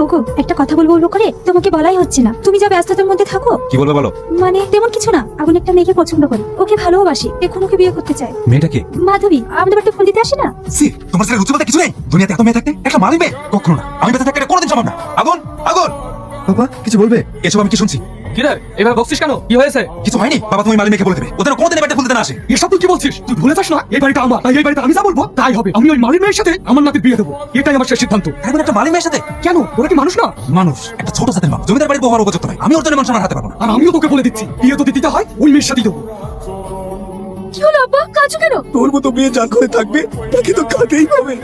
ওগো, একটা কথা বলবো বলবো করে তোমাকে বলাই হচ্ছে না। তুমি যা ব্যস্ততার মধ্যে থাকো। কি বলবে বলো। মানে তেমন কিছু না, আগুন একটা মেয়েকে পছন্দ করে, ওকে ভালোবাসি, এখন ওকে বিয়ে করতে চাই। মেয়েটাকে মাধবী, আমাদের বাড়িতে ফুল দিতে আসে না? সি, তোমার ছেলে রুচি বলতে কিছু নেই। দুনিয়াতে এত মেয়ে থাকতে একটা মালিক মেয়ে কখনো না। আমি বেঁচে থাকতে এটা কোনোদিন সম্ভব না। আগুন, আগুন। বাবা কিছু বলবে? এসব আমি কি শুনছি? কি রে এবার বকছিস কেন? কি হয়েছে? কিছু হয়নি বাবা, তুমি মালিক মেয়েকে বলে দেবে। ওদের কোনোদিন এই বাড়িতে ফুল দিতে না আসে। এসব তুই কি বলছিস? তুই ভুলে যাস না এই বাড়িটা আমার, তাই এই বাড়িতে আমি যা বলবো তাই হবে। আমি ওই মালির মেয়ের সাথে আমার নাতির বিয়ে দেবো, এটাই আমার শেষ সিদ্ধান্ত। এখন একটা মালিক মেয়ের সাথে কেন, ওরা কি মানুষ না? মানুষ, একটা ছোট জাতের মানুষ। জমিদার বাড়ির বউ হওয়ার উপযুক্ত নয়। আমি ওর জন্য মানুষ আমার হাতে পারবো না। আর আমিও তোকে বলে দিচ্ছি, বিয়ে তো দিতে হয় ওই মেয়ের সাথেই দেবো। কি হলো আব্বা, কাজু কেন? তোর মতো মেয়ে যা করে থাকবে তাকে তো খাতেই হবে।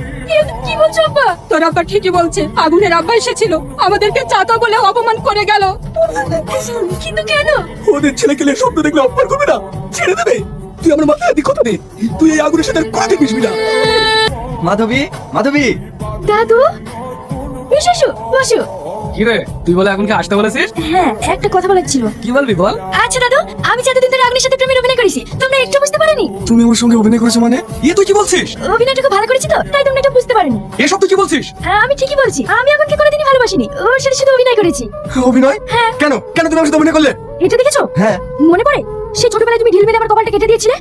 কি বলছো আব্বা? তোর আব্বা ঠিকই বলছে, আগুনের আব্বা এসেছিল, আমাদেরকে চাতা বলে অপমান করে গেল। কিন্তু কেন? ওদের ছেলেকে স্বপ্ন দেখলে অপমান করবে না, ছেড়ে দেবে। তুই আমার মাথায় হাতি কথা দে, তুই এই আগুনের সাথে কোনোদিন মিশবি না। মাধবী, মাধবী, দাদু, এসো এসো, বসো। কি রে, তুই বলে এখনকে আসতে বলেছিস? হ্যাঁ, একটা কথা বলার ছিল। কি বলবি বল। আচ্ছা দাদু, আমি যতদিন ধরে আগুনের সাথে প্রেমের অভিনয় করেছি, তোমরা একটু বুঝতে পারোনি? তুমি ওর সঙ্গে অভিনয় করেছো মানে? তুই কি বলছিস? অভিনয়টাকে ভালো করেছি তো, তাই তোমরা এটা বুঝতে পারোনি। এসব তুই কি বলছিস? আমি ঠিকই বলছি, আমি আগুনকে কোনোদিনই ভালোবাসিনি, ওর সাথে শুধু অভিনয় করেছি। অভিনয়? হ্যাঁ। কেন কেন তুমি আমার সাথে অভিনয় করলে? এটা দেখেছো? হ্যাঁ। মনে পড়ে সেই ছোটবেলায় তুমি ঢিল মেরে আমার কপালটা কেটে দিয়েছিলে?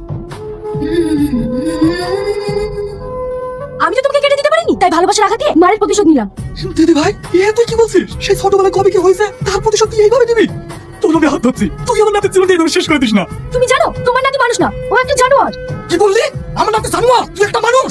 আমি তো তোমাকে কেটে দিতে পারিনি, তাই ভালোবাসার আঘাত দিয়ে মারের প্রতিশোধ নিলাম। দিদি ভাই, তুই কি বলছিস? সেই ছোটবেলায় কবে কি হয়েছে তার প্রতিশোধ তুই এইভাবে দিবি? তোর আমি হাত ধরছি, তুই আমার নাতির জীবনটা এইভাবে শেষ করে দিস না। তুমি জানো তোমার নাতি মানুষ না, ও একটা জানোয়ার। কি বললি? আমার নাতি জানোয়ার? তুই একটা মানুষ?